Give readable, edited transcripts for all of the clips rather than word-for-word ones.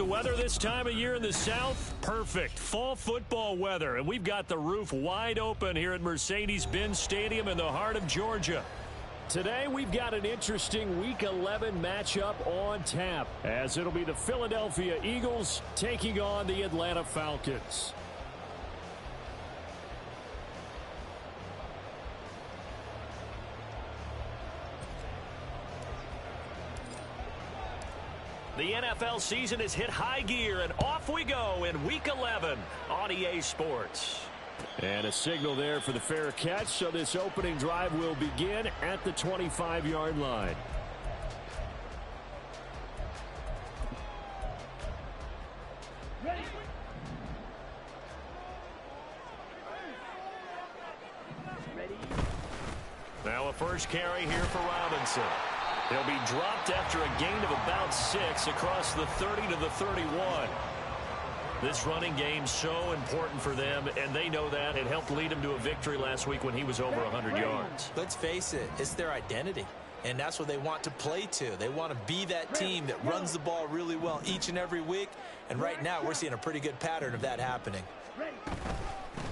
the weather this time of year in the South? Perfect. Fall football weather. And we've got the roof wide open here at Mercedes-Benz Stadium in the heart of Georgia. Today, we've got an interesting Week 11 matchup on tap, as it'll be the Philadelphia Eagles taking on the Atlanta Falcons. The NFL season has hit high gear, and off we go in Week 11 on EA Sports. And a signal there for the fair catch, so this opening drive will begin at the 25-yard line. Ready. Now a first carry here for Robinson. He'll be dropped after a gain of about 6 across the 30 to the 31. This running game so important for them, and they know that. It helped lead him to a victory last week when he was over 100 yards. Let's face it, it's their identity, and that's what they want to play to. They want to be that team that runs the ball really well each and every week, and right now we're seeing a pretty good pattern of that happening.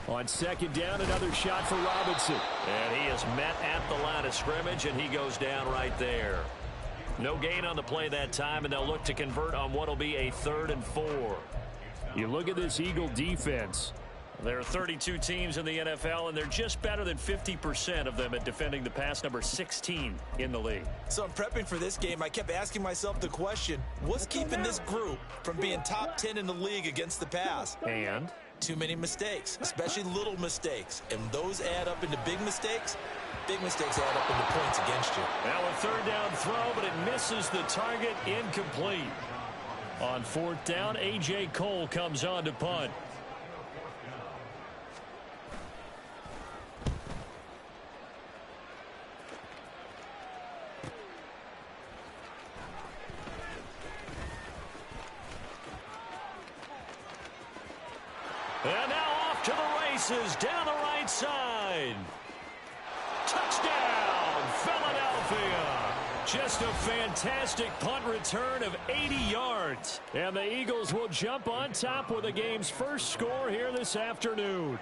On second down, another shot for Robinson. And he is met at the line of scrimmage, and he goes down right there. No gain on the play that time, and they'll look to convert on what will be a 3rd and 4. You look at this Eagle defense. There are 32 teams in the NFL, and they're just better than 50% of them at defending the pass, number 16 in the league. So in prepping for this game, I kept asking myself the question, what's keeping this group from being top 10 in the league against the pass? And too many mistakes, especially little mistakes. And those add up into big mistakes. Big mistakes add up into points against you. Now a 3rd down throw, but it misses the target, incomplete. On 4th down, A.J. Cole comes on to punt. And now off to the races down the right side. Touchdown, Philadelphia. Just a fantastic punt return of 80 yards. And the Eagles will jump on top with the game's first score here this afternoon.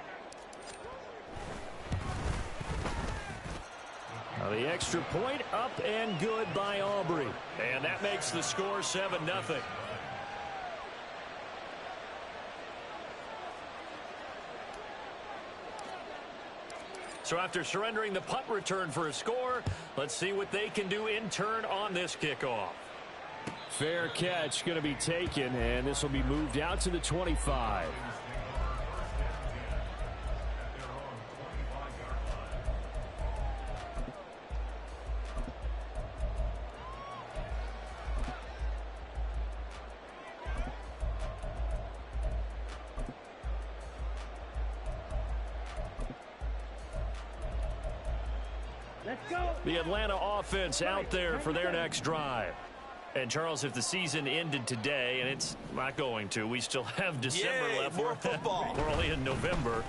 Now the extra point up and good by Aubrey. And that makes the score 7-0. So after surrendering the punt return for a score, let's see what they can do in turn on this kickoff. Fair catch going to be taken, and this will be moved out to the 25. The Atlanta offense out there for their next drive. And, Charles, if the season ended today, and it's not going to, we still have December left. More football. We're only in November.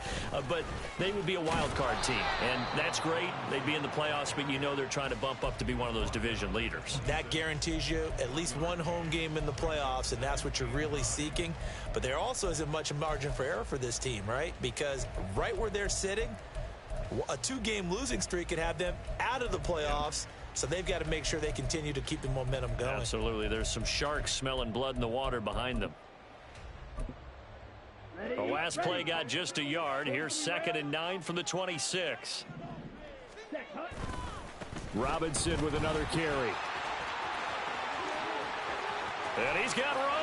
But they would be a wild card team. And that's great. They'd be in the playoffs, but you know they're trying to bump up to be one of those division leaders. That guarantees you at least one home game in the playoffs, and that's what you're really seeking. But there also isn't much margin for error for this team, right? Because right where they're sitting, a 2-game losing streak could have them out of the playoffs, so they've got to make sure they continue to keep the momentum going. Absolutely. There's some sharks smelling blood in the water behind them. The last play got just a yard. Here's 2nd and 9 from the 26. Robinson with another carry. And he's got room.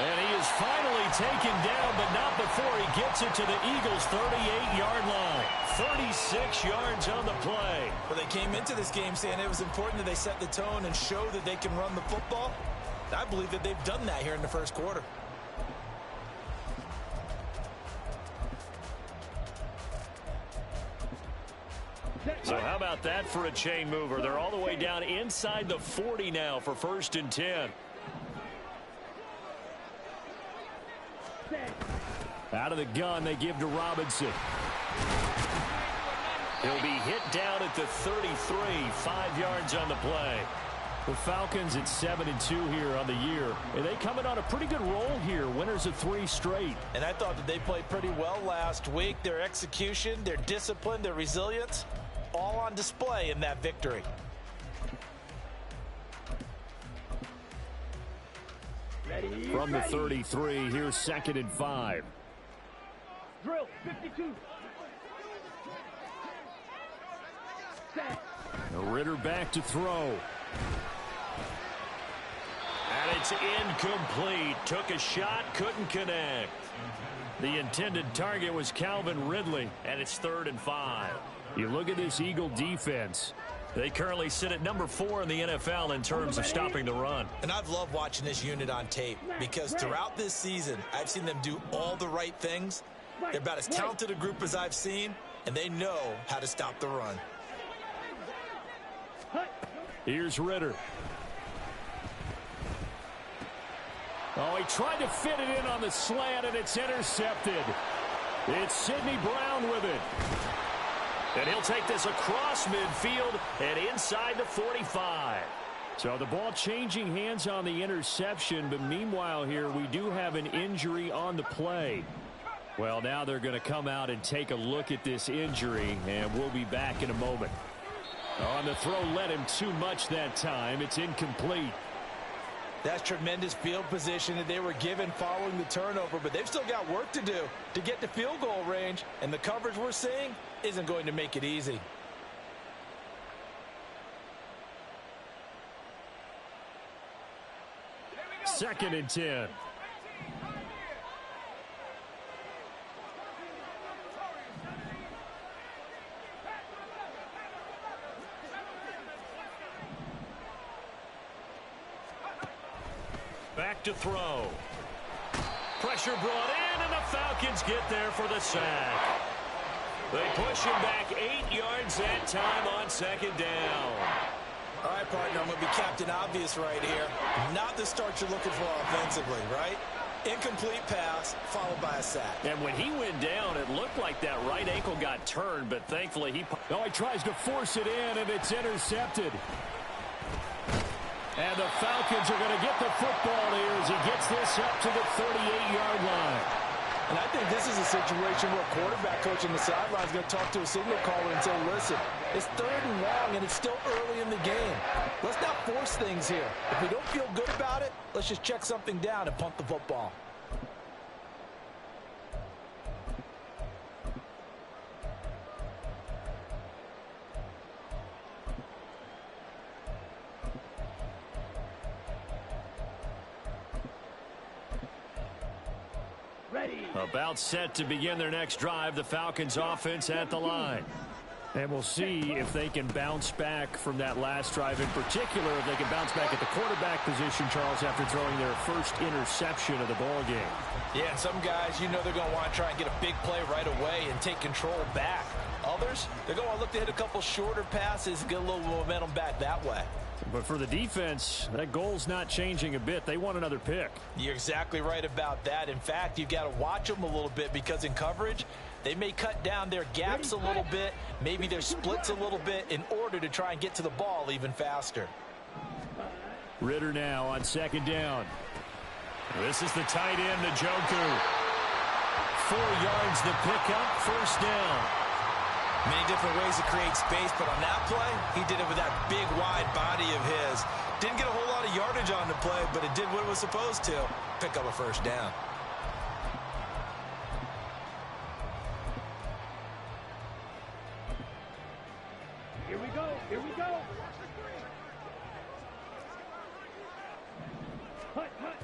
And he is finally taken down, but not before he gets it to the Eagles' 38-yard line. 36 yards on the play. Well, they came into this game saying it was important that they set the tone and show that they can run the football. I believe that they've done that here in the first quarter. So how about that for a chain mover? They're all the way down inside the 40 now for 1st and 10. Out of the gun, they give to Robinson. He'll be hit down at the 33, 5 yards on the play. The Falcons at 7-2 here on the year. And they coming on a pretty good roll here. Winners of 3 straight. And I thought that they played pretty well last week. Their execution, their discipline, their resilience, all on display in that victory. From the 33, here's 2nd and 5. Drill, 52. Set. Ritter back to throw. And it's incomplete. Took a shot, couldn't connect. The intended target was Calvin Ridley, and it's 3rd and 5. You look at this Eagle defense. They currently sit at number 4 in the NFL in terms of stopping the run. And I've loved watching this unit on tape because throughout this season, I've seen them do all the right things. They're about as talented a group as I've seen, and they know how to stop the run. Here's Ritter. Oh, he tried to fit it in on the slant, and it's intercepted. It's Sidney Brown with it. And he'll take this across midfield and inside the 45. So the ball changing hands on the interception, but meanwhile here we do have an injury on the play. Well, now they're going to come out and take a look at this injury, and we'll be back in a moment. On the throw, led him too much that time. It's incomplete. That's tremendous field position that they were given following the turnover, but they've still got work to do to get to field goal range, and the coverage we're seeing isn't going to make it easy. Second and 10. Back to throw. Pressure brought in, and the Falcons get there for the sack. They push him back 8 yards that time on 2nd down. All right, partner, I'm going to be Captain Obvious right here. Not the start you're looking for offensively, right? Incomplete pass, followed by a sack. And when he went down, it looked like that right ankle got turned, but thankfully he tries to force it in, and it's intercepted. And the Falcons are going to get the football here as he gets this up to the 38-yard line. And I think this is a situation where a quarterback coach on the sideline is going to talk to a signal caller and say, listen, it's 3rd and long, and it's still early in the game. Let's not force things here. If we don't feel good about it, let's just check something down and punt the football. About set to begin their next drive, the Falcons offense at the line. And we'll see if they can bounce back from that last drive, in particular if they can bounce back at the quarterback position, Charles, after throwing their first interception of the ball game. Yeah, some guys, you know they're going to want to try and get a big play right away and take control back. Others, they're going to want to look to hit a couple shorter passes, get a little momentum back that way. But for the defense, that goal's not changing a bit. They want another pick. You're exactly right about that. In fact, you've got to watch them a little bit because in coverage, they may cut down their gaps a little bit, maybe their splits a little bit in order to try and get to the ball even faster. Ritter now on 2nd down. This is the tight end, Njoku. 4 yards the pickup, 1st down. Many different ways to create space, but on that play, he did it with that big, wide body of his. Didn't get a whole lot of yardage on the play, but it did what it was supposed to. Pick up a 1st down. Here we go. Here we go. Hut, hut.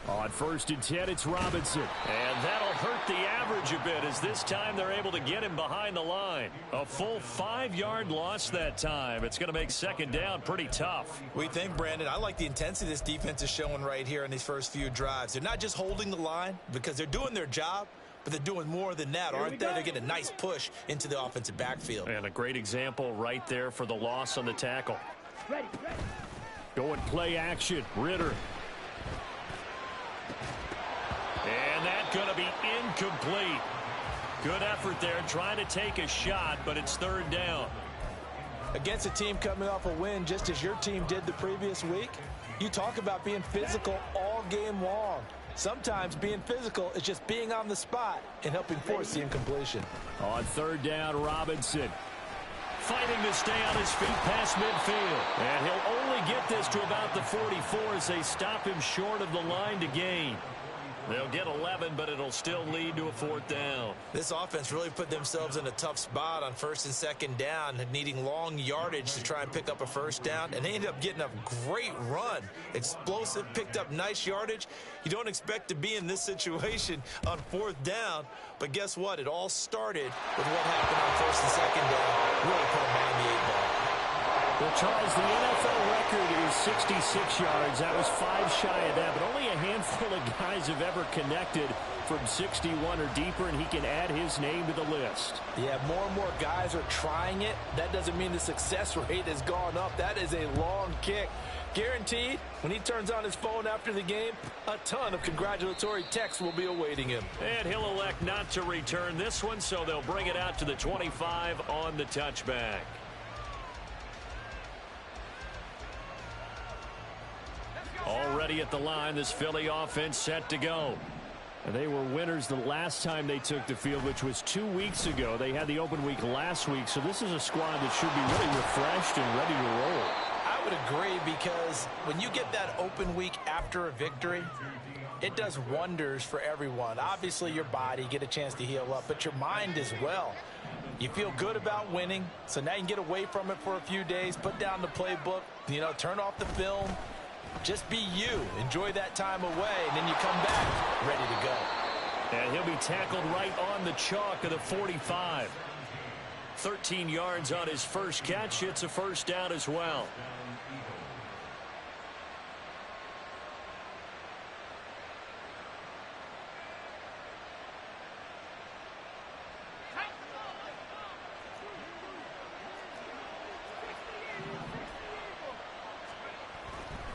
On 1st and 10, it's Robinson. And that'll hurt the average a bit as this time they're able to get him behind the line. A full 5-yard loss that time. It's going to make 2nd down pretty tough. We think, Brandon, I like the intensity this defense is showing right here in these first few drives. They're not just holding the line because they're doing their job, but they're doing more than that, aren't they? They're getting a nice push into the offensive backfield. And a great example right there for the loss on the tackle. Ready, ready. Going play action. Ritter. And that's going to be incomplete. Good effort there trying to take a shot, but it's 3rd down. against a team coming off a win just as your team did the previous week. You talk about being physical all game long. Sometimes being physical is just being on the spot and helping force the incompletion. On third down, Robinson fighting to stay on his feet past midfield. And he'll only get this to about the 44 as they stop him short of the line to gain. They'll get 11, but it'll still lead to a fourth down. This offense really put themselves in a tough spot on first and second down, needing long yardage to try and pick up a first down, and they ended up getting a great run. Explosive, picked up nice yardage. You don't expect to be in this situation on fourth down, but guess what? It all started with what happened on first and second down. Really put them behind the 8 ball. Well, Charles, the NFL record is 66 yards. That was 5 shy of that, but only a handful of guys have ever connected from 61 or deeper, and he can add his name to the list. Yeah, more and more guys are trying it. That doesn't mean the success rate has gone up. That is a long kick. Guaranteed, when he turns on his phone after the game, a ton of congratulatory texts will be awaiting him. And he'll elect not to return this one, so they'll bring it out to the 25 on the touchback. Already at the line, this Philly offense set to go. And they were winners the last time they took the field, which was 2 weeks ago. They had the open week last week, so this is a squad that should be really refreshed and ready to roll. I would agree, because when you get that open week after a victory, it does wonders for everyone. Obviously, your body, get a chance to heal up, but your mind as well. You feel good about winning, so now you can get away from it for a few days, put down the playbook, turn off the film. Just be you. Enjoy that time away, and then you come back ready to go. And he'll be tackled right on the chalk of the 45. 13 yards on his first catch. It's a first down as well.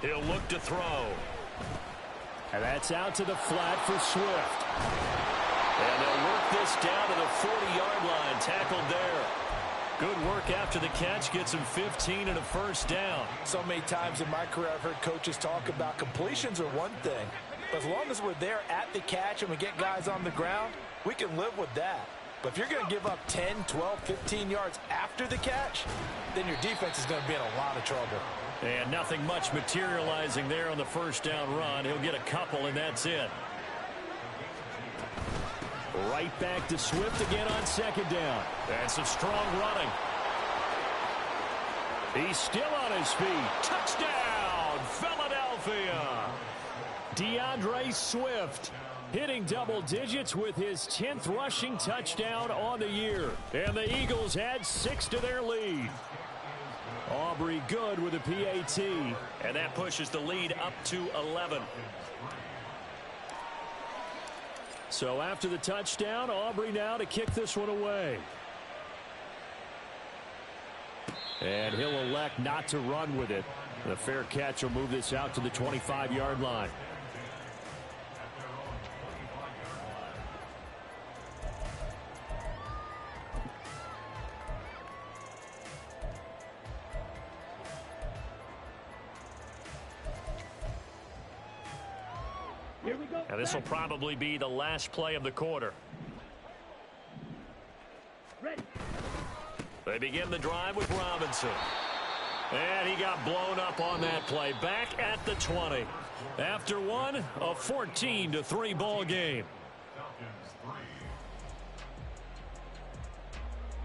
He'll look to throw. And that's out to the flat for Swift. And they'll work this down to the 40-yard line. Tackled there. Good work after the catch. Gets him 15 and a first down. So many times in my career I've heard coaches talk about completions are one thing. But as long as we're there at the catch and we get guys on the ground, we can live with that. But if you're going to give up 10, 12, 15 yards after the catch, then your defense is going to be in a lot of trouble. And nothing much materializing there on the first down run. He'll get a couple, and that's it. Right back to Swift again on second down. That's some strong running. He's still on his feet. Touchdown, Philadelphia. DeAndre Swift hitting double digits with his 10th rushing touchdown on the year. And the Eagles add 6 to their lead. Aubrey good with a PAT. And that pushes the lead up to 11. So after the touchdown, Aubrey now to kick this one away. And he'll elect not to run with it. The fair catch will move this out to the 25-yard line. Here we go. And this will probably be the last play of the quarter. Ready. They begin the drive with Robinson. And he got blown up on that play. Back at the 20. After one, a 14-3 ball game.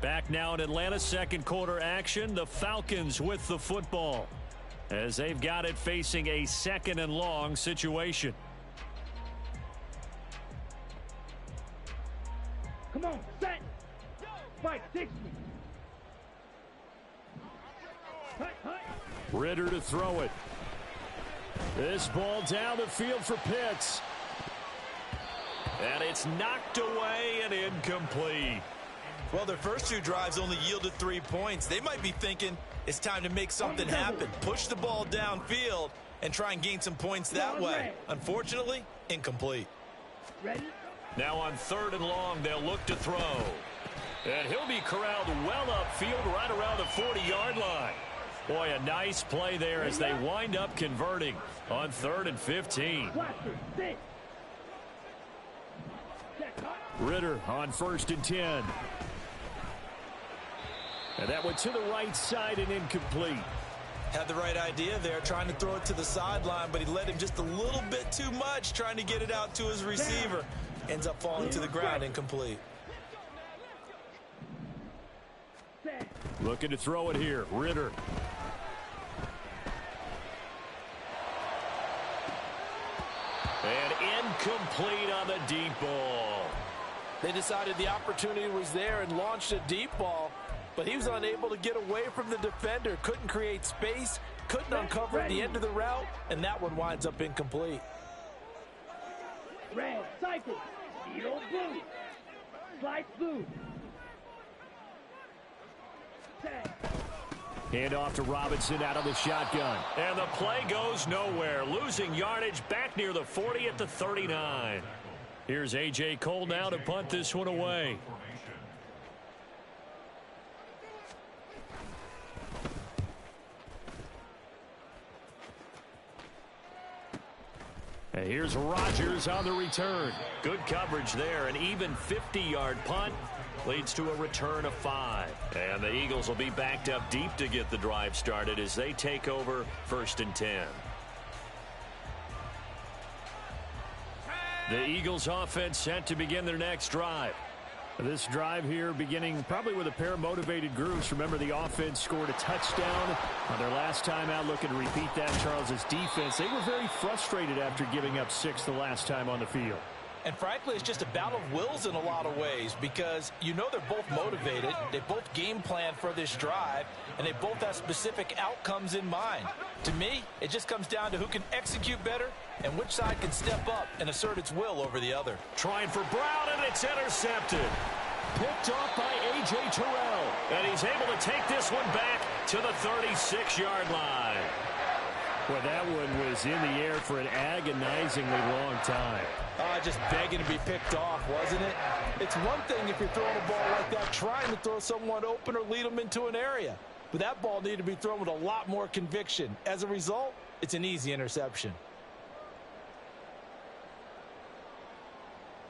Back now in Atlanta, second quarter action. The Falcons with the football, as they've got it facing a second and long situation. Come on, set. Fight, 60. Hut. Ritter to throw it. This ball down the field for Pitts. And it's knocked away and incomplete. Well, their first 2 drives only yielded 3 points. They might be thinking it's time to make something happen. Push the ball downfield and try and gain some points that way. Unfortunately, incomplete. Ready. Now on third and long, they'll look to throw. And he'll be corralled well upfield right around the 40-yard line. Boy, a nice play there as they wind up converting on 3rd and 15. Ritter on 1st and 10. And that went to the right side and incomplete. Had the right idea there, trying to throw it to the sideline, but he led him just a little bit too much, trying to get it out to his receiver. Ends up falling to the ground, incomplete. Looking to throw it here, Ritter. And incomplete on the deep ball. They decided the opportunity was there and launched a deep ball, but he was unable to get away from the defender. Couldn't create space, couldn't uncover the end of the route, and that one winds up incomplete. Red, cycle, yellow, blue, slice blue. Hand off to Robinson out of the shotgun. And the play goes nowhere. Losing yardage back near the 40 at the 39. Here's A.J. Cole now to punt this one away. And here's Rodgers on the return. Good coverage there. An even 50-yard punt leads to a return of 5. And the Eagles will be backed up deep to get the drive started as they take over 1st and 10. The Eagles offense set to begin their next drive. This drive here beginning probably with a pair of motivated groups. Remember, the offense scored a touchdown on their last time out. Looking to repeat that. Charles's defense, they were very frustrated after giving up 6 the last time on the field. And frankly, it's just a battle of wills in a lot of ways because you know they're both motivated. They both game plan for this drive, and they both have specific outcomes in mind. To me, it just comes down to who can execute better and which side can step up and assert its will over the other. Trying for Brown, and it's intercepted. Picked off by A.J. Terrell. And he's able to take this one back to the 36-yard line. Well, that one was in the air for an agonizingly long time. Just begging to be picked off, wasn't it? It's one thing if you're throwing a ball like that, trying to throw someone open or lead them into an area. But that ball needed to be thrown with a lot more conviction. As a result, it's an easy interception.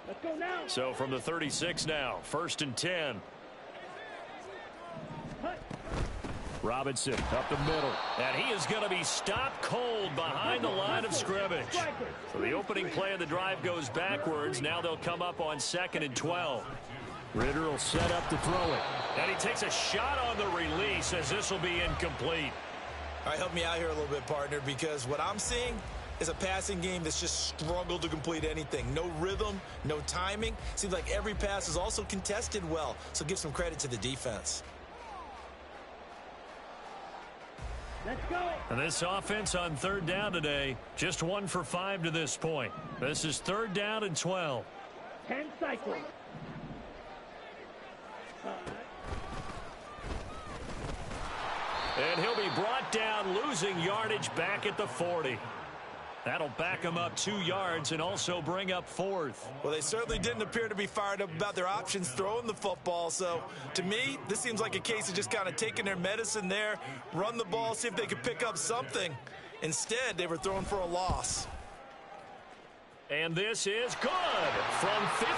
Let's go now. So from the 36 now, 1st and 10. Robinson up the middle. And he is going to be stopped cold behind the line of scrimmage. So the opening play of the drive goes backwards. Now they'll come up on 2nd and 12. Ritter will set up to throw it. And he takes a shot on the release as this will be incomplete. All right, help me out here a little bit, partner, because what I'm seeing is a passing game that's just struggled to complete anything. No rhythm, no timing. Seems like every pass is also contested well. So give some credit to the defense. Let's go. And this offense on 3rd down today, just 1 for 5 to this point. This is 3rd down and 12. 10 cycles. And he'll be brought down, losing yardage back at the 40. That'll back him up 2 yards and also bring up 4th. Well, they certainly didn't appear to be fired up about their options throwing the football. So, to me, this seems like a case of just kind of taking their medicine there, run the ball, see if they could pick up something. Instead, they were throwing for a loss. And this is good from 57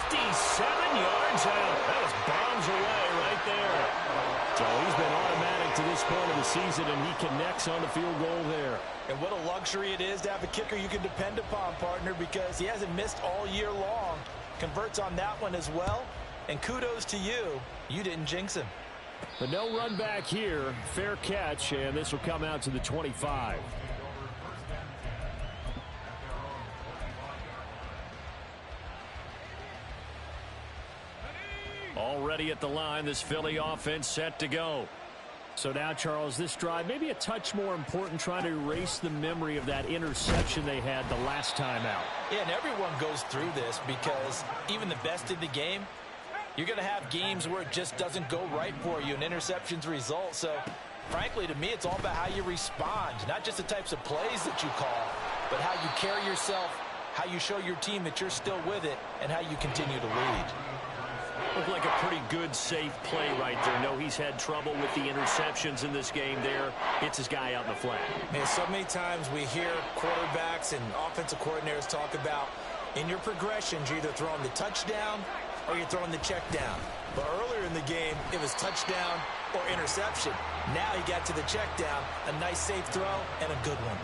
yards out. That was bombs away right there. So he's been automatic to this point of the season, and he connects on the field goal there. And what a luxury it is to have a kicker you can depend upon, partner, because he hasn't missed all year long. Converts on that one as well. And kudos to you. You didn't jinx him. But no run back here. Fair catch, and this will come out to the 25. Already at the line, this Philly offense set to go. So now, Charles, this drive maybe a touch more important, trying to erase the memory of that interception they had the last time out. Yeah, and everyone goes through this because even the best in the game, you're going to have games where it just doesn't go right for you and interceptions result. So, frankly, to me, it's all about how you respond, not just the types of plays that you call, but how you carry yourself, how you show your team that you're still with it, and how you continue to lead. Looked like a pretty good, safe play right there. No, he's had trouble with the interceptions in this game there. It's his guy out in the flat. And so many times we hear quarterbacks and offensive coordinators talk about in your progressions, you're either throwing the touchdown or you're throwing the check down. But earlier in the game, it was touchdown or interception. Now he got to the check down, a nice safe throw, and a good one.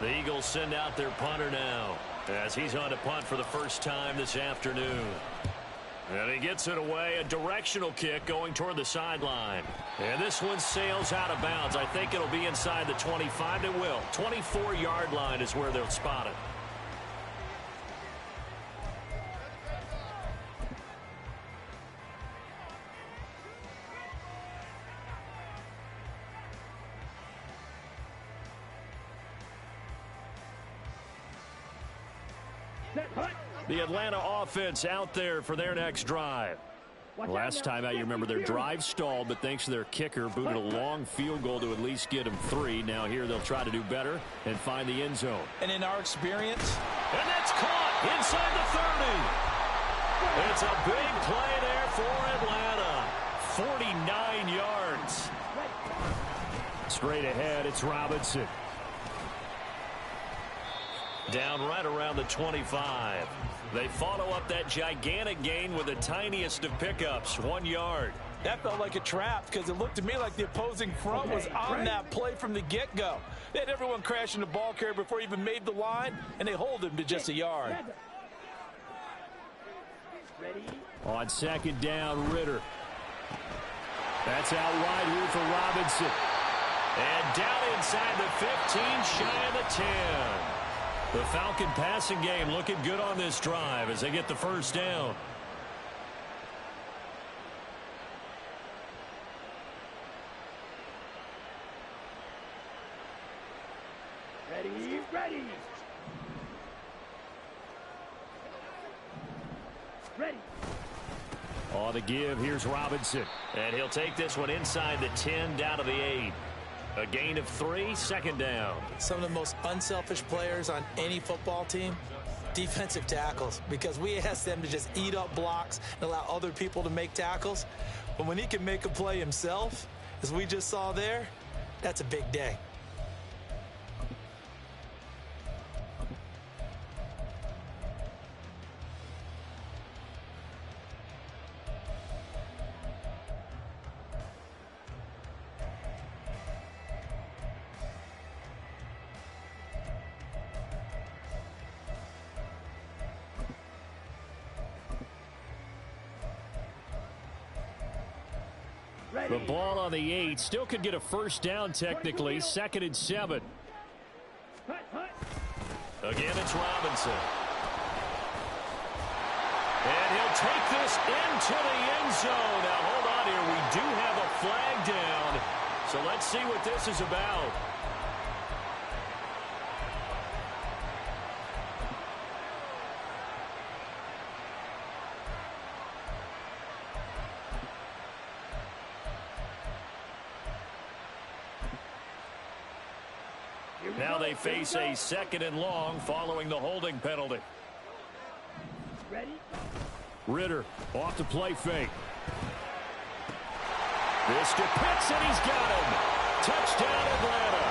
The Eagles send out their punter now as he's on to punt for the first time this afternoon. And he gets it away, a directional kick going toward the sideline. And this one sails out of bounds. I think it'll be inside the 25. It will. 24-yard line is where they'll spot it. The Atlanta offense out there for their next drive. Last time out, you remember their drive stalled, but thanks to their kicker, booted a long field goal to at least get them 3. Now here they'll try to do better and find the end zone. And in our experience, and that's caught inside the 30. It's a big play there for Atlanta. 49 yards. Straight ahead, it's Robinson. Down right around the 25. They follow up that gigantic gain with the tiniest of pickups, 1 yard. That felt like a trap because it looked to me like the opposing front was on that play from the get-go. They had everyone crashing the ball carrier before he even made the line, and they hold him to just a yard. On second down, Ritter. That's out wide here for Robinson. And down inside the 15, shy of the 10. The Falcon passing game looking good on this drive as they get the first down. Ready. On the give, here's Robinson. And he'll take this one inside the 10, down to the 8. A gain of 3, second down. Some of the most unselfish players on any football team, defensive tackles, because we ask them to just eat up blocks and allow other people to make tackles. But when he can make a play himself, as we just saw there, that's a big day. The ball on the 8. Still could get a first down technically. 2nd and 7. Again, it's Robinson. And he'll take this into the end zone. Now, hold on here. We do have a flag down. So let's see what this is about. Now they face a 2nd and long following the holding penalty. Ritter off the play fake. This to Pitts, and he's got him. Touchdown, Atlanta.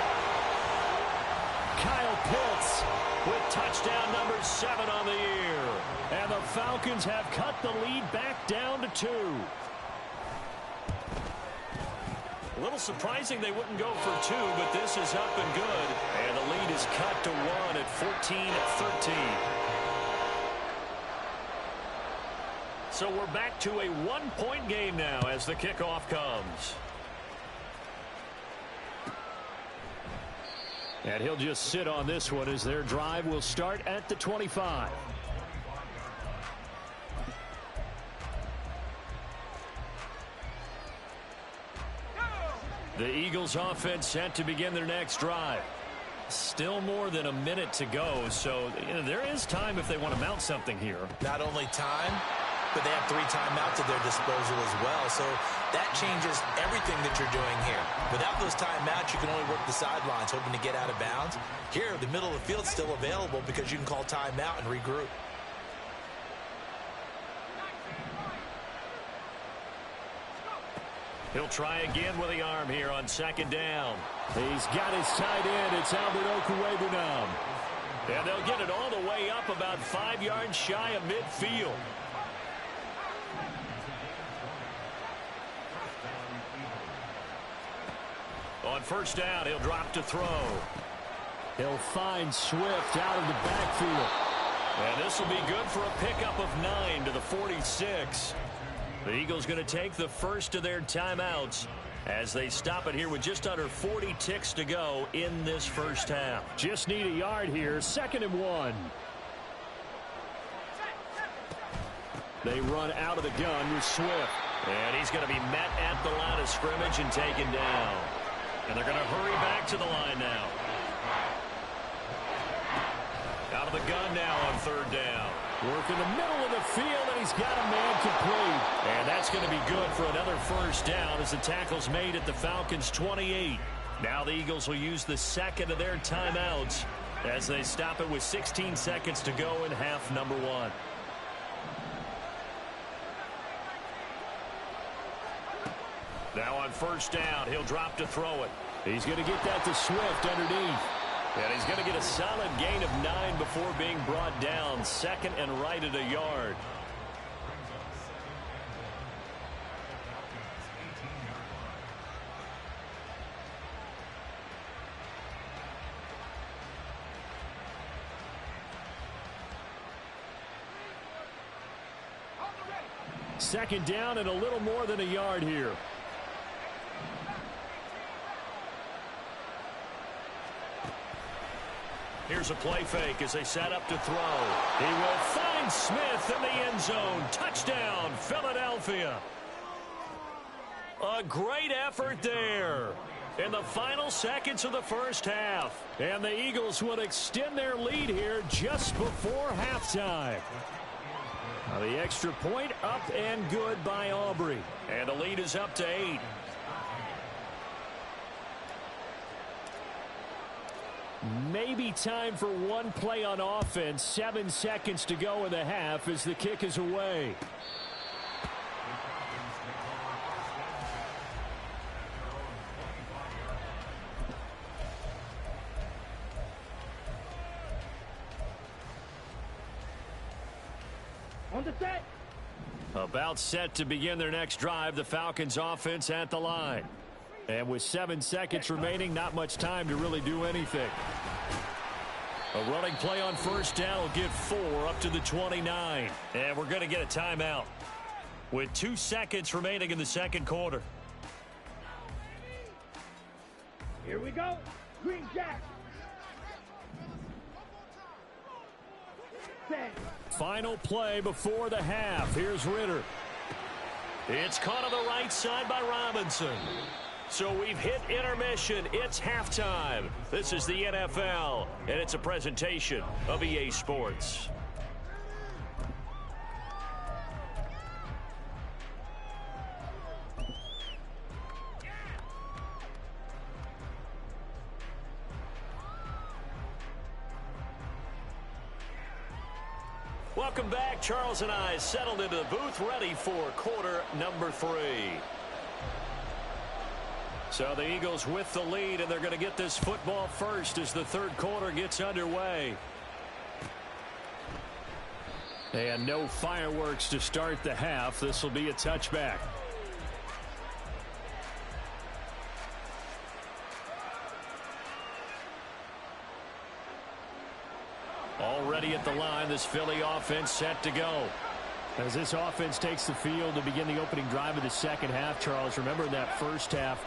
Kyle Pitts with touchdown number 7 on the year. And the Falcons have cut the lead back down to 2. A little surprising they wouldn't go for 2, but this is up and good. And the lead is cut to 1 at 14-13. So we're back to a 1-point game now as the kickoff comes. And he'll just sit on this one as their drive will start at the 25. The Eagles offense set to begin their next drive. Still more than a minute to go, so there is time if they want to mount something here. Not only time, but they have 3 timeouts at their disposal as well, so that changes everything that you're doing here. Without those timeouts, you can only work the sidelines, hoping to get out of bounds. Here, the middle of the field is still available because you can call timeout and regroup. He'll try again with the arm here on second down. He's got his tight end. It's Albert Okwuegbunam. And they'll get it all the way up about 5 yards shy of midfield. On first down, he'll drop to throw. He'll find Swift out of the backfield. And this will be good for a pickup of 9 to the 46. The Eagles going to take the first of their timeouts as they stop it here with just under 40 ticks to go in this first half. Just need a yard here. 2nd and 1. They run out of the gun with Swift. And he's going to be met at the line of scrimmage and taken down. And they're going to hurry back to the line now. Out of the gun now on third down. Work in the middle of the field, and he's got a man complete. And that's going to be good for another first down as the tackle's made at the Falcons' 28. Now the Eagles will use the second of their timeouts as they stop it with 16 seconds to go in half number 1. Now on first down, he'll drop to throw it. He's going to get that to Swift underneath. And he's going to get a solid gain of 9 before being brought down. 2nd and right at a yard. Second down and a little more than a yard here. Here's a play fake as they set up to throw. He will find Smith in the end zone. Touchdown, Philadelphia. A great effort there in the final seconds of the first half. And the Eagles will extend their lead here just before halftime. Now the extra point up and good by Aubrey. And the lead is up to 8. Maybe time for one play on offense. 7 seconds to go in the half as the kick is away. On the set. About set to begin their next drive. The Falcons offense at the line. And with 7 seconds remaining, not much time to really do anything. A running play on first down will get 4 up to the 29. And we're going to get a timeout with 2 seconds remaining in the second quarter. Here we go. Green Jack. Set. Final play before the half. Here's Ritter. It's caught on the right side by Robinson. So we've hit intermission. It's halftime. This is the NFL, and it's a presentation of EA Sports. Welcome back. Charles and I settled into the booth, ready for quarter number 3. So the Eagles with the lead, and they're going to get this football first as the third quarter gets underway. And no fireworks to start the half. This will be a touchback. Already at the line, this Philly offense set to go. As this offense takes the field to begin the opening drive of the second half, Charles, remember in that first half,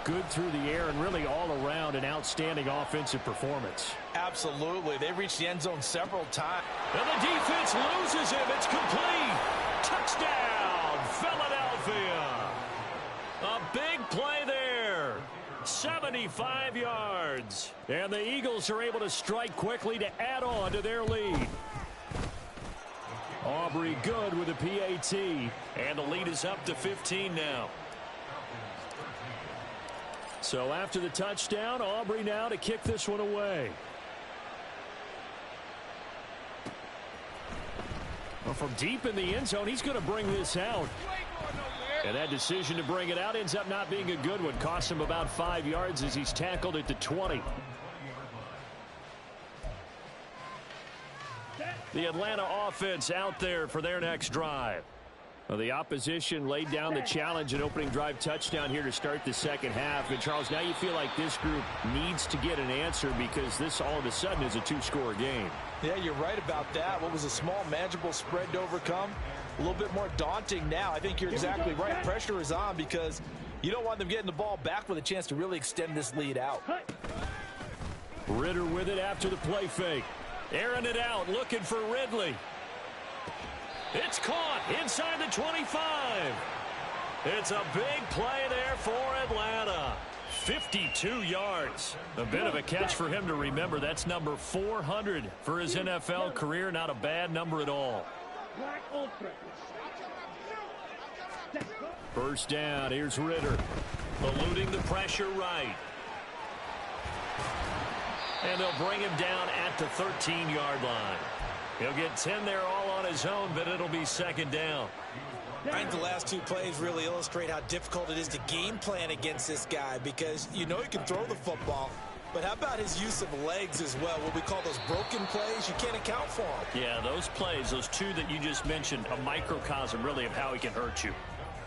good through the air and really all around an outstanding offensive performance. Absolutely. They reached the end zone several times. And the defense loses him. It's complete. Touchdown, Philadelphia. A big play there. 75 yards. And the Eagles are able to strike quickly to add on to their lead. Aubrey good with a PAT. And the lead is up to 15 now. So after the touchdown, Aubrey now to kick this one away. Well, from deep in the end zone, he's going to bring this out. And that decision to bring it out ends up not being a good one. Costs him about 5 yards as he's tackled at the 20. The Atlanta offense out there for their next drive. Well, the opposition laid down the challenge and opening drive touchdown here to start the second half. And, Charles, now you feel like this group needs to get an answer because this all of a sudden is a two-score game. Yeah, you're right about that. What was a small, manageable spread to overcome? A little bit more daunting now. I think you're exactly right. Pressure is on because you don't want them getting the ball back with a chance to really extend this lead out. Ritter with it after the play fake. Airing it out, looking for Ridley. It's caught inside the 25. It's a big play there for Atlanta. 52 yards. A bit of a catch for him to remember. That's number 400 for his NFL career. Not a bad number at all. First down. Here's Ritter. Eluding the pressure right. And they'll bring him down at the 13-yard line. He'll get 10 there all on his own, but it'll be second down. I think the last two plays really illustrate how difficult it is to game plan against this guy because you know he can throw the football, but how about his use of legs as well? What we call those broken plays, you can't account for them. Yeah, those plays, those two that you just mentioned, a microcosm really of how he can hurt you.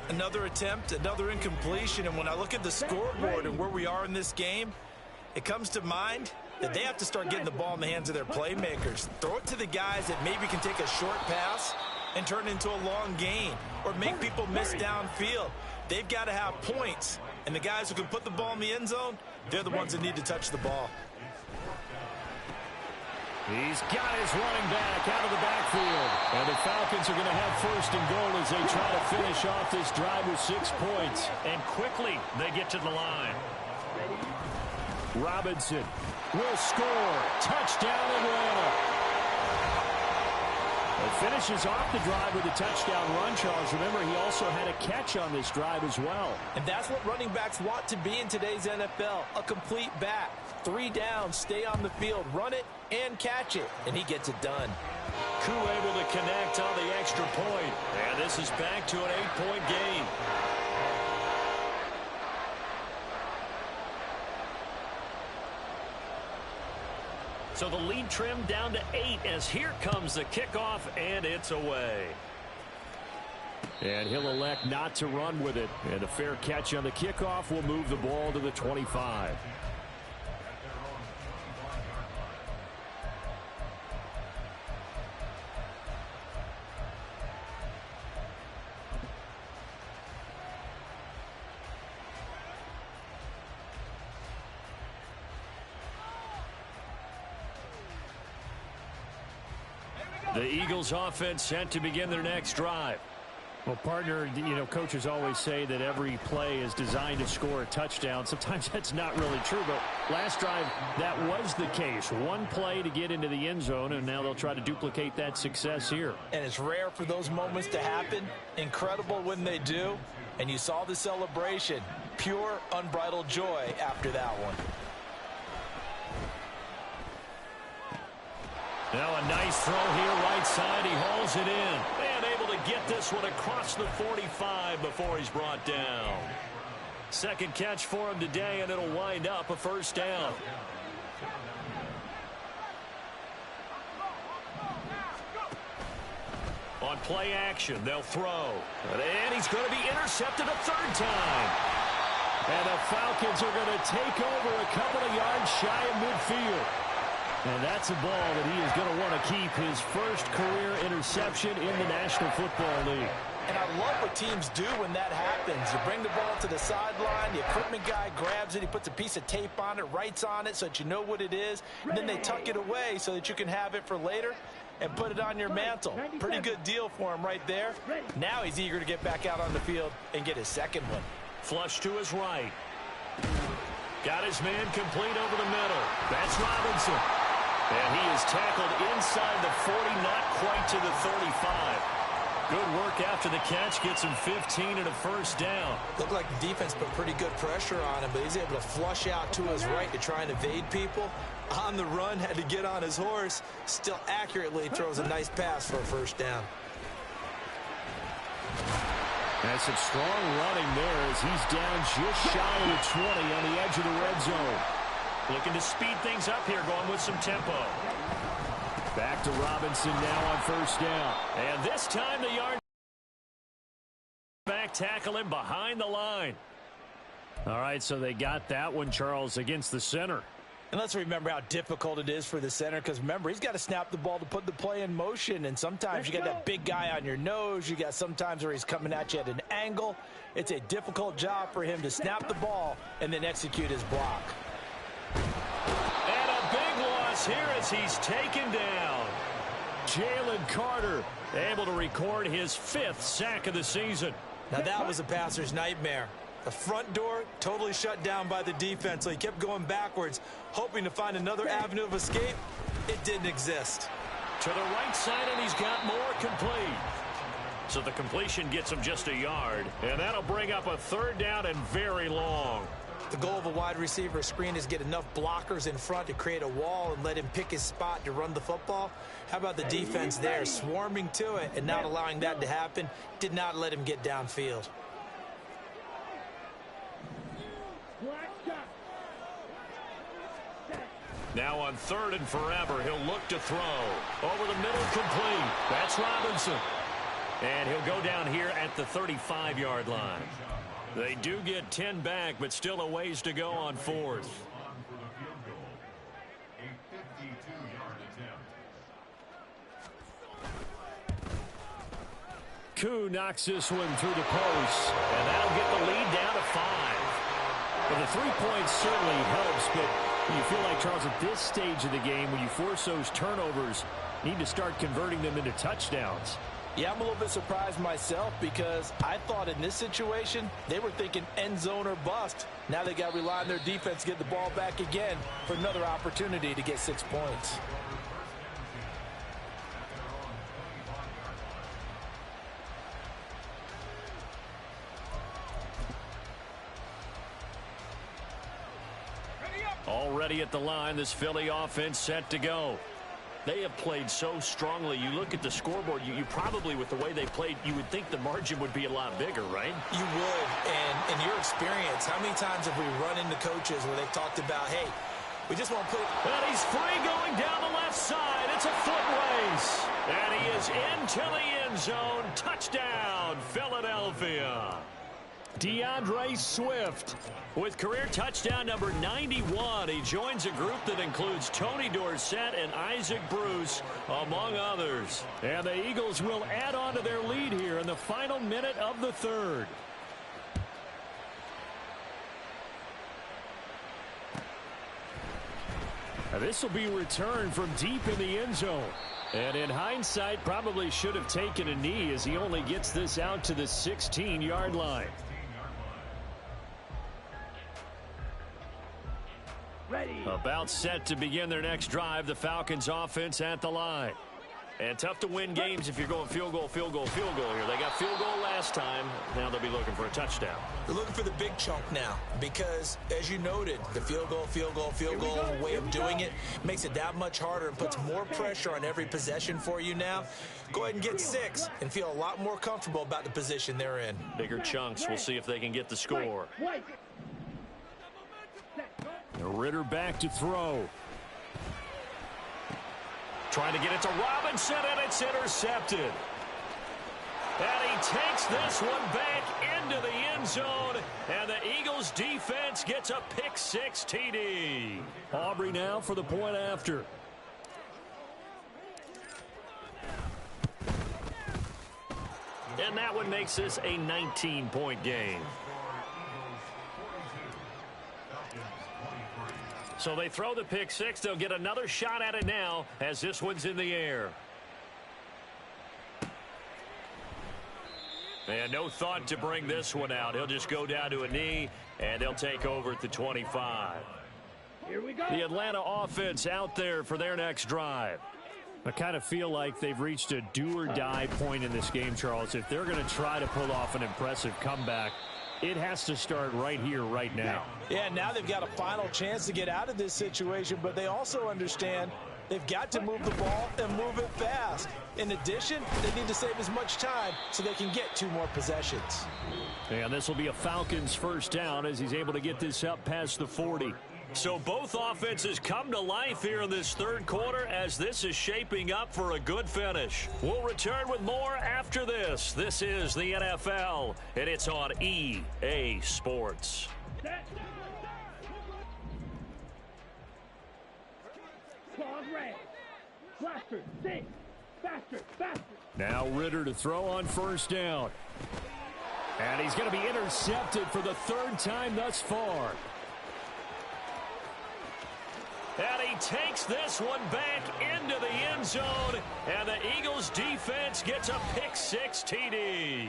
Another attempt, another incompletion, and when I look at the scoreboard and where we are in this game, it comes to mind that they have to start getting the ball in the hands of their playmakers. Throw it to the guys that maybe can take a short pass and turn it into a long gain or make people miss downfield. They've got to have points, and the guys who can put the ball in the end zone, they're the ones that need to touch the ball. He's got his running back out of the backfield. And the Falcons are going to have first and goal as they try to finish off this drive with 6 points. And quickly they get to the line. Robinson will score. Touchdown, Atlanta. It finishes off the drive with a touchdown run, Charles. Remember, he also had a catch on this drive as well. And that's what running backs want to be in today's NFL, a complete back. 3 downs, stay on the field, run it, and catch it. And he gets it done. Koo able to connect on the extra point. And this is back to an 8-point game. So the lead trimmed down to 8 as here comes the kickoff, and it's away. And he'll elect not to run with it. And a fair catch on the kickoff will move the ball to the 25. The Eagles offense set to begin their next drive. Well, partner, you know, coaches always say that every play is designed to score a touchdown. Sometimes that's not really true, but last drive, that was the case. One play to get into the end zone, and now they'll try to duplicate that success here. And it's rare for those moments to happen. Incredible when they do. And you saw the celebration. Pure, unbridled joy after that one. Now a nice throw here right side. He hauls it in. And able to get this one across the 45 before he's brought down. Second catch for him today, and it'll wind up a first down. On play action, they'll throw. And he's going to be intercepted a third time. And the Falcons are going to take over a couple of yards shy of midfield. And that's a ball that he is going to want to keep, his first career interception in the National Football League. And I love what teams do when that happens. You bring the ball to the sideline, the equipment guy grabs it, he puts a piece of tape on it, writes on it so that you know what it is, and then they tuck it away so that you can have it for later and put it on your mantle. Pretty good deal for him right there. Now he's eager to get back out on the field and get his second one. Flush to his right. Got his man complete over the middle. That's Robinson. And he is tackled inside the 40, not quite to the 35. Good work after the catch. Gets him 15 and a first down. Looked like the defense put pretty good pressure on him, but he's able to flush out to his right to try and evade people. On the run, had to get on his horse. Still accurately throws a nice pass for a first down. That's some strong running there as he's down just shy of the 20 on the edge of the red zone. Looking to speed things up here, going with some tempo. Back to Robinson now on first down. And this time the yard back tackle him behind the line. All right, so they got that one, Charles, against the center. And let's remember how difficult it is for the center, because remember, he's got to snap the ball to put the play in motion, and sometimes you got that big guy on your nose. You got sometimes where he's coming at you at an angle. It's a difficult job for him to snap the ball and then execute his block. And a big loss here as he's taken down. Jalen Carter able to record his 5th sack of the season. Now that was a passer's nightmare. The front door totally shut down by the defense, so he kept going backwards, hoping to find another avenue of escape. It didn't exist. To the right side, and he's got more complete. So the completion gets him just a yard, and that'll bring up a 3rd down and very long. The goal of a wide receiver screen is get enough blockers in front to create a wall and let him pick his spot to run the football. How about the defense there, swarming to it and not allowing that to happen? Did not let him get downfield. Now on 3rd and forever, he'll look to throw. Over the middle, complete. That's Robinson. And he'll go down here at the 35-yard line. They do get 10 back, but still a ways to go on 4th. Koo knocks this one through the post. And that'll get the lead down to 5. Well, the 3 points certainly helps, but you feel like, Charles, at this stage of the game, when you force those turnovers, you need to start converting them into touchdowns. Yeah, I'm a little bit surprised myself because I thought in this situation they were thinking end zone or bust. Now they got to rely on their defense to get the ball back again for another opportunity to get 6 points. Already at the line, this Philly offense set to go. They have played so strongly. You look at the scoreboard, you probably, with the way they played, you would think the margin would be a lot bigger, right? You would. And in your experience, how many times have we run into coaches where they've talked about, hey, we just want to put it. And he's free going down the left side. It's a foot race. And he is into the end zone. Touchdown, Philadelphia. DeAndre Swift with career touchdown number 91. He joins a group that includes Tony Dorsett and Isaac Bruce, among others. And the Eagles will add on to their lead here in the final minute of the 3rd. This will be returned from deep in the end zone. And in hindsight, probably should have taken a knee as he only gets this out to the 16-yard line. Ready. About set to begin their next drive, the Falcons offense at the line. And tough to win games if you're going field goal, field goal, field goal here. They got field goal last time. Now they'll be looking for a touchdown. They're looking for the big chunk now because, as you noted, the field goal way of doing it makes it that much harder and puts more pressure on every possession for you now. Go ahead and get 6 and feel a lot more comfortable about the position they're in. Bigger chunks. We'll see if they can get the score. Ritter back to throw. Trying to get it to Robinson, and it's intercepted. And he takes this one back into the end zone, and the Eagles defense gets a pick-6 TD. Aubrey now for the point after. And that one makes this a 19-point game. So they throw the pick-6. They'll get another shot at it now as this one's in the air. And no thought to bring this one out. He'll just go down to a knee, and they'll take over at the 25. Here we go. The Atlanta offense out there for their next drive. I kind of feel like they've reached a do-or-die point in this game, Charles. If they're going to try to pull off an impressive comeback, it has to start right here, right now. Yeah, now they've got a final chance to get out of this situation, but they also understand They've got to move the ball and move it fast. In addition, they need to save as much time so they can get 2 more possessions. And this will be a Falcons first down as he's able to get this up past the 40. So both offenses come to life here in this third quarter as this is shaping up for a good finish. We'll return with more after this. This is the NFL, and it's on EA Sports. Claws red. Blaster, six. Faster, faster. Now Ritter to throw on first down. And he's going to be intercepted for the 3rd time thus far. And he takes this one back into the end zone. And the Eagles defense gets a pick-6 TD.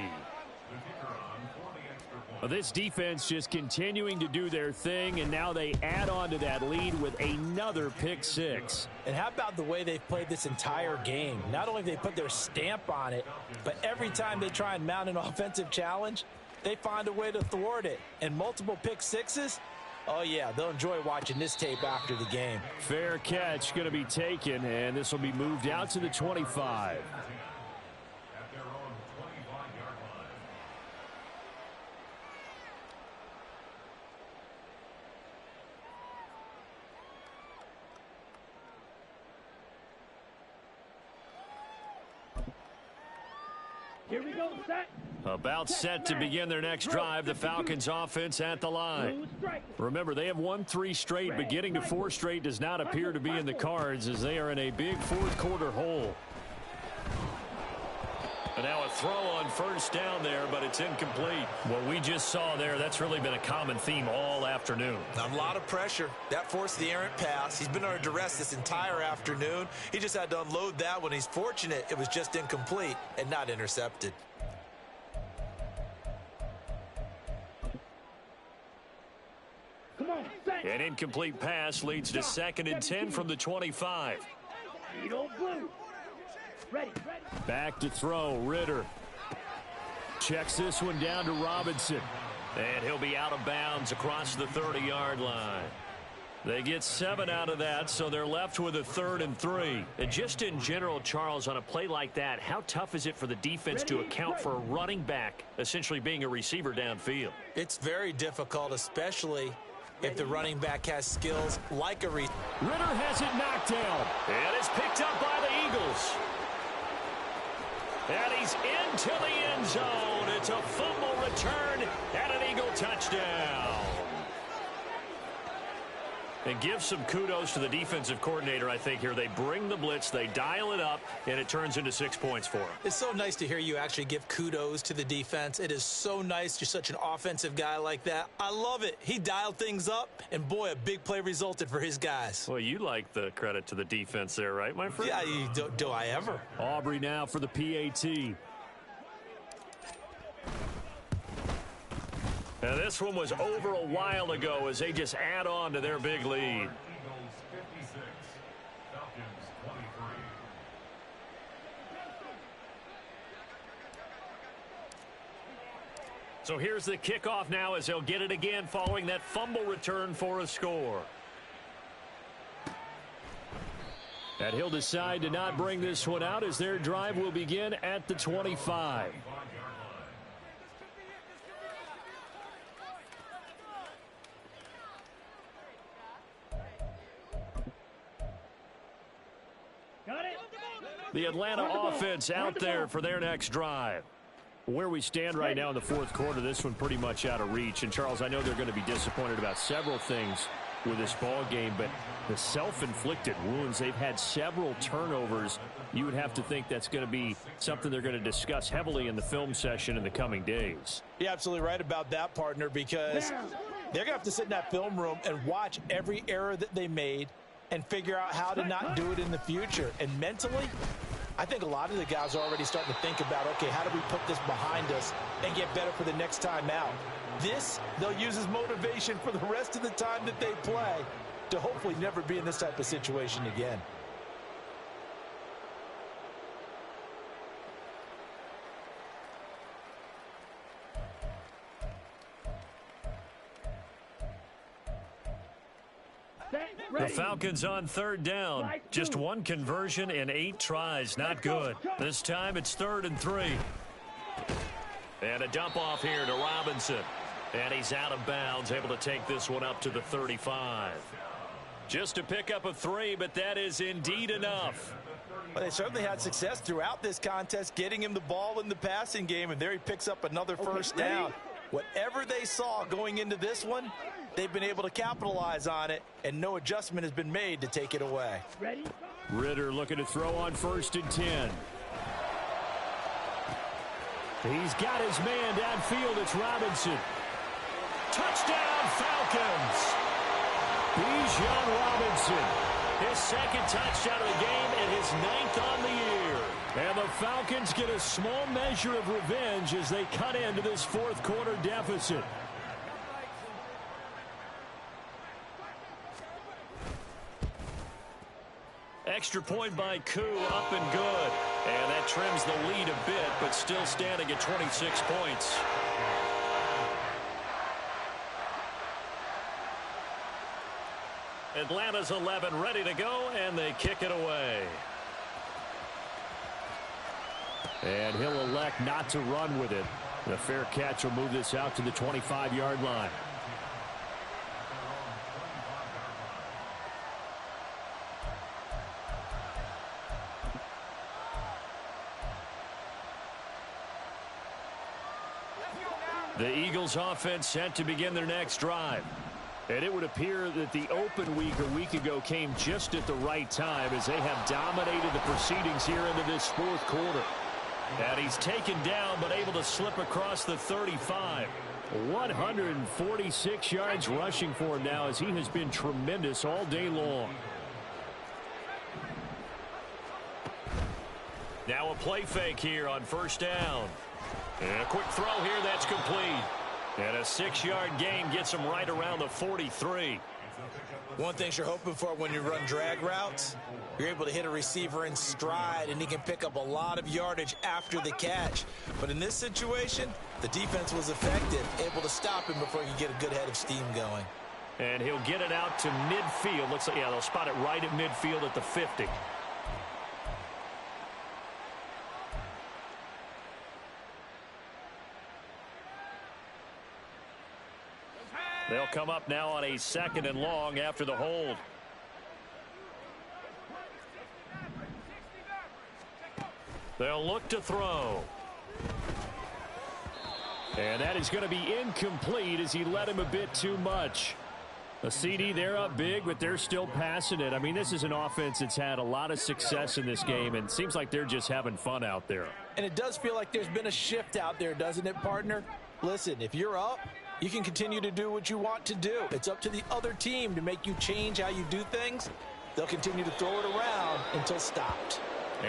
Well, this defense just continuing to do their thing, and now they add on to that lead with another pick-6. And how about the way they've played this entire game? Not only have they put their stamp on it, but every time they try and mount an offensive challenge, they find a way to thwart it. And multiple pick-6s, oh, yeah, they'll enjoy watching this tape after the game. Fair catch going to be taken, and this will be moved out to the 25. Here we go, set. About set to begin their next drive, the Falcons offense at the line. Remember, they have won 3 straight, but getting to 4 straight does not appear to be in the cards as they are in a big 4th quarter hole. And now a throw on first down there, but it's incomplete. What we just saw there, that's really been a common theme all afternoon. A lot of pressure. That forced the errant pass. He's been under duress this entire afternoon. He just had to unload that one. He's fortunate it was just incomplete and not intercepted. Come on, set. An incomplete pass leads to 2nd and 10 from the 25. Eagle blue. Ready, ready. Back to throw, Ritter. Checks this one down to Robinson. And he'll be out of bounds across the 30-yard line. They get 7 out of that, so they're left with a 3rd and 3. And just in general, Charles, on a play like that, how tough is it for the defense to account for a running back essentially being a receiver downfield? It's very difficult, especially if the running back has skills like a receiver. Ritter has it knocked down. And it's picked up by the Eagles. And he's into the end zone. It's a fumble return and an Eagle touchdown. And give some kudos to the defensive coordinator, I think, here. They bring the blitz, they dial it up, and it turns into 6 points for them. It's so nice to hear you actually give kudos to the defense. It is so nice. You're such an offensive guy like that. I love it. He dialed things up, and boy, a big play resulted for his guys. Well, you like the credit to the defense there, right, my friend? Yeah, do I ever? Aubrey now for the PAT. Now, this one was over a while ago as they just add on to their big lead. So here's the kickoff now as they'll get it again following that fumble return for a score. And he'll decide to not bring this one out as their drive will begin at the 25. The Atlanta offense out there for their next drive. Where we stand right now in the 4th quarter, this one pretty much out of reach. And, Charles, I know they're going to be disappointed about several things with this ball game, but the self-inflicted wounds, they've had several turnovers. You would have to think that's going to be something they're going to discuss heavily in the film session in the coming days. You're absolutely right about that, partner, because they're going to have to sit in that film room and watch every error that they made and figure out how to not do it in the future. And mentally, I think a lot of the guys are already starting to think about, okay, how do we put this behind us and get better for the next time out? This, they'll use as motivation for the rest of the time that they play to hopefully never be in this type of situation again. The Falcons on third down. Just one conversion in 8 tries. Not good. This time it's 3rd and 3. And a dump off here to Robinson. And he's out of bounds, able to take this one up to the 35. Just a pickup of 3, but that is indeed enough. Well, they certainly had success throughout this contest, getting him the ball in the passing game, and there he picks up another first down. Whatever they saw going into this one, they've been able to capitalize on it, and no adjustment has been made to take it away. Ritter looking to throw on 1st and 10. He's got his man downfield. It's Robinson. Touchdown, Falcons. Bijan Robinson. His 2nd touchdown of the game and his 9th on the year. And the Falcons get a small measure of revenge as they cut into this 4th quarter deficit. Extra point by Koo, up and good. And that trims the lead a bit, but still standing at 26 points. Atlanta's 11 ready to go, and they kick it away. And he'll elect not to run with it. The fair catch will move this out to the 25-yard line. The Eagles offense set to begin their next drive. And it would appear that the open week a week ago came just at the right time as they have dominated the proceedings here into this 4th quarter. And he's taken down but able to slip across the 35. 146 yards rushing for him now as he has been tremendous all day long. Now a play fake here on 1st down. And a quick throw here that's complete. And a 6-yard gain gets him right around the 43. One thing you're hoping for when you run drag routes, you're able to hit a receiver in stride, and he can pick up a lot of yardage after the catch. But in this situation, the defense was effective, able to stop him before he could get a good head of steam going. And he'll get it out to midfield. Looks like, yeah, they'll spot it right at midfield at the 50. They'll come up now on a 2nd and long after the hold. They'll look to throw. And that is going to be incomplete as he led him a bit too much. A CD, they're up big, but they're still passing it. I mean, this is an offense that's had a lot of success in this game, and it seems like they're just having fun out there. And it does feel like there's been a shift out there, doesn't it, partner? Listen, if you're up, you can continue to do what you want to do. It's up to the other team to make you change how you do things. They'll continue to throw it around until stopped.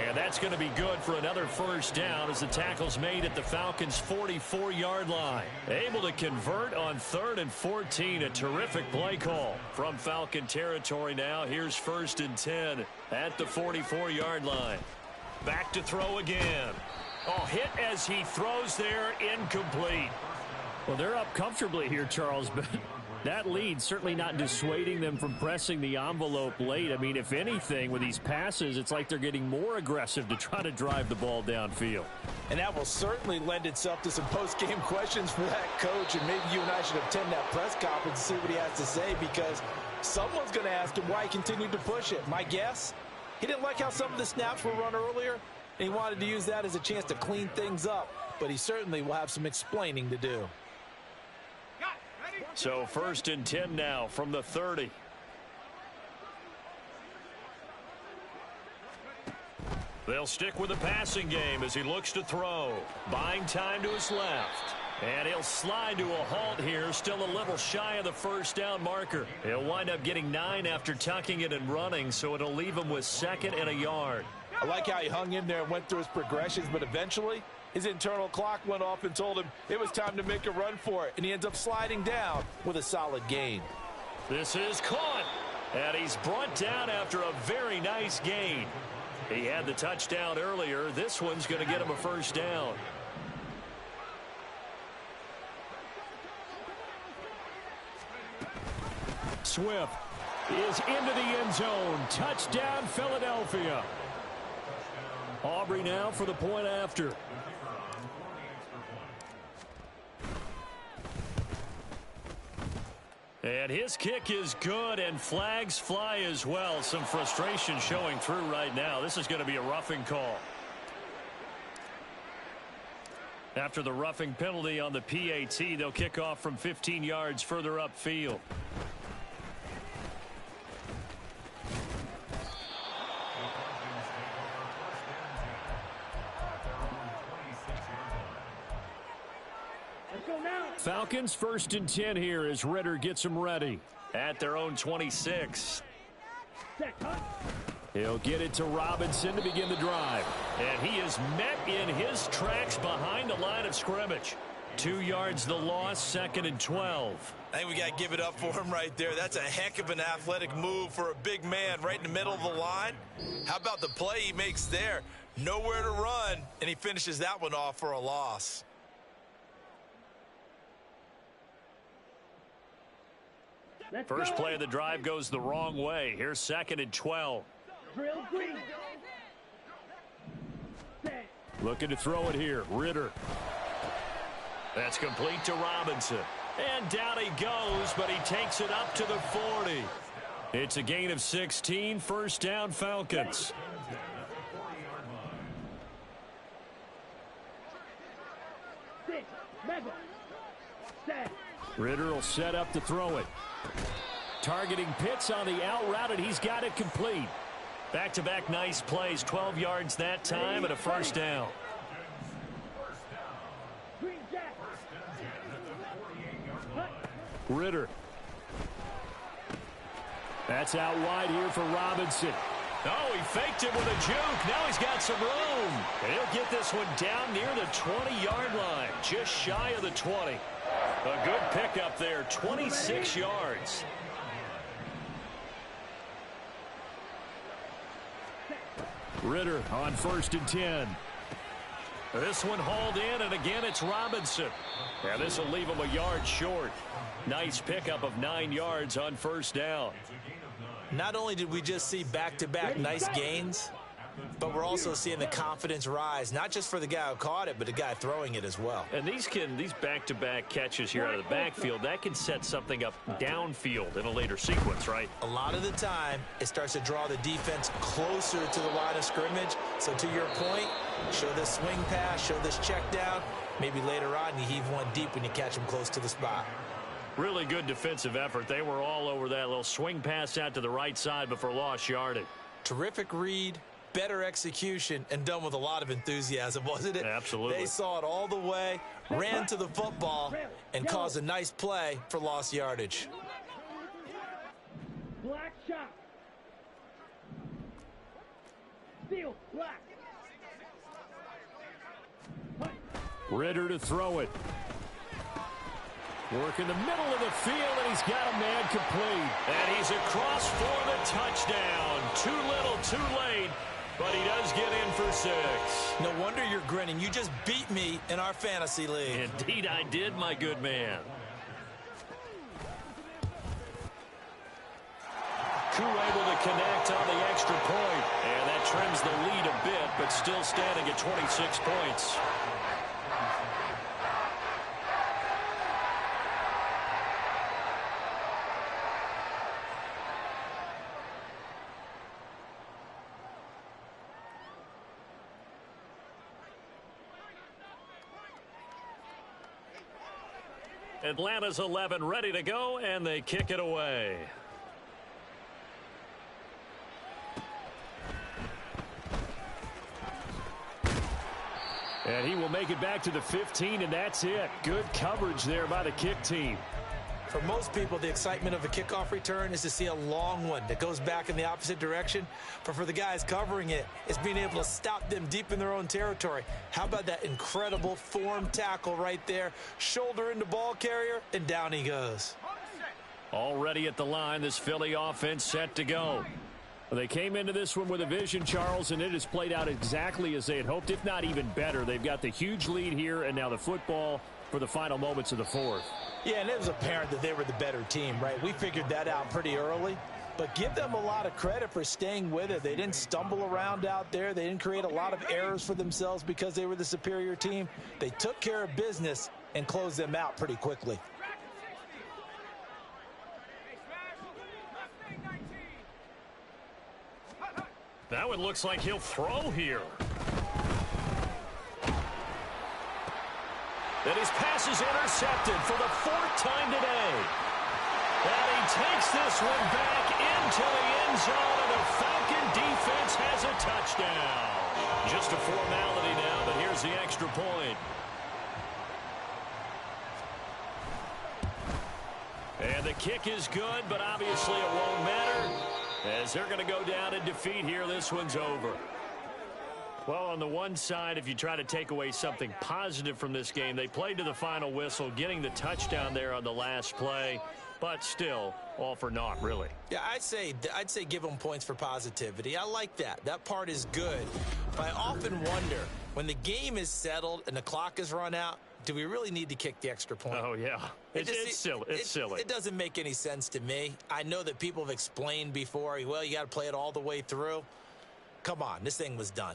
And that's going to be good for another first down as the tackle's made at the Falcons' 44-yard line. Able to convert on 3rd and 14. A terrific play call from Falcon territory now. Here's 1st and 10 at the 44-yard line. Back to throw again. Oh, hit as he throws there, incomplete. Well, they're up comfortably here, Charles, but that lead certainly not dissuading them from pressing the envelope late. I mean, if anything, with these passes, it's like they're getting more aggressive to try to drive the ball downfield. And that will certainly lend itself to some post-game questions for that coach, and maybe you and I should attend that press conference and see what he has to say, because someone's going to ask him why he continued to push it. My guess, he didn't like how some of the snaps were run earlier, and he wanted to use that as a chance to clean things up, but he certainly will have some explaining to do. So 1st and 10 now from the 30. They'll stick with the passing game as he looks to throw. Buying time to his left. And he'll slide to a halt here, still a little shy of the first down marker. He'll wind up getting 9 after tucking it and running, so it'll leave him with 2nd and a yard. I like how he hung in there and went through his progressions, but eventually his internal clock went off and told him it was time to make a run for it, and he ends up sliding down with a solid gain. This is caught, and he's brought down after a very nice gain. He had the touchdown earlier. This one's going to get him a first down. Swift is into the end zone. Touchdown, Philadelphia. Aubrey now for the point after. And his kick is good, and flags fly as well. Some frustration showing through right now. This is going to be a roughing call. After the roughing penalty on the PAT, they'll kick off from 15 yards further upfield. Falcons 1st and 10 here as Ritter gets them ready. At their own 26. He'll get it to Robinson to begin the drive. And he is met in his tracks behind the line of scrimmage. 2 yards the loss, 2nd and 12. I think we got to give it up for him right there. That's a heck of an athletic move for a big man right in the middle of the line. How about the play he makes there? Nowhere to run, and he finishes that one off for a loss. First play of the drive goes the wrong way. Here's 2nd and 12. Looking to throw it here. Ritter. That's complete to Robinson. And down he goes, but he takes it up to the 40. It's a gain of 16. First down, Falcons. Ritter will set up to throw it. Targeting Pitts on the out route, and he's got it complete. Back-to-back nice plays, 12 yards that time, and a first down. Ritter. That's out wide here for Robinson. Oh, he faked it with a juke. Now he's got some room. And he'll get this one down near the 20-yard line, just shy of the 20. A good pickup there, 26 yards. Ritter on 1st and 10. This one hauled in, and again it's Robinson. Yeah, this will leave him a yard short. Nice pickup of 9 yards on first down. Not only did we just see back-to-back nice gains, but we're also seeing the confidence rise, not just for the guy who caught it, but the guy throwing it as well. And these back-to-back catches here out of the backfield, that can set something up downfield in a later sequence, right? A lot of the time, it starts to draw the defense closer to the line of scrimmage. So to your point, show this swing pass, show this check down. Maybe later on, you heave one deep when you catch them close to the spot. Really good defensive effort. They were all over that little swing pass out to the right side before lost yardage. Terrific read, better execution, and done with a lot of enthusiasm, wasn't it? Absolutely. They saw it all the way, ran to the football, and caused a nice play for lost yardage. Black shot. Steal, black. Ritter to throw it. Work in the middle of the field, and he's got a man complete. And he's across for the touchdown. Too little, too late, but he does get in for 6. No wonder you're grinning. You just beat me in our fantasy league. Indeed I did, my good man. Koo able to connect on the extra point. And that trims the lead a bit, but still standing at 26 points. Atlanta's 11 ready to go, and they kick it away. And he will make it back to the 15, and that's it. Good coverage there by the kick team. For most people, the excitement of a kickoff return is to see a long one that goes back in the opposite direction. But for the guys covering it, it's being able to stop them deep in their own territory. How about that incredible form tackle right there? Shoulder into ball carrier, and down he goes. Already at the line, this Philly offense set to go. Well, they came into this one with a vision, Charles, and it has played out exactly as they had hoped, if not even better. They've got the huge lead here, and now the football for the final moments of the fourth. Yeah, and it was apparent that they were the better team, right? We figured that out pretty early. but give them a lot of credit for staying with it. They didn't stumble around out there. They didn't create a lot of errors for themselves because they were the superior team. They took care of business and closed them out pretty quickly. That one looks like he'll throw here. And his pass is intercepted for the 4th time today. And he takes this one back into the end zone, and the Falcon defense has a touchdown. Just a formality now, but here's the extra point. And the kick is good, but obviously it won't matter, as they're going to go down in defeat here. This one's over. Well, on the one side, if you try to take away something positive from this game, they played to the final whistle, getting the touchdown there on the last play, but still all for naught, really. Yeah, I'd say give them points for positivity. I like that. That part is good. But I often wonder, when the game is settled and the clock is run out, do we really need to kick the extra point? Oh, yeah. It's silly. It's silly. It doesn't make any sense to me. I know that people have explained before, well, you got to play it all the way through. Come on, this thing was done.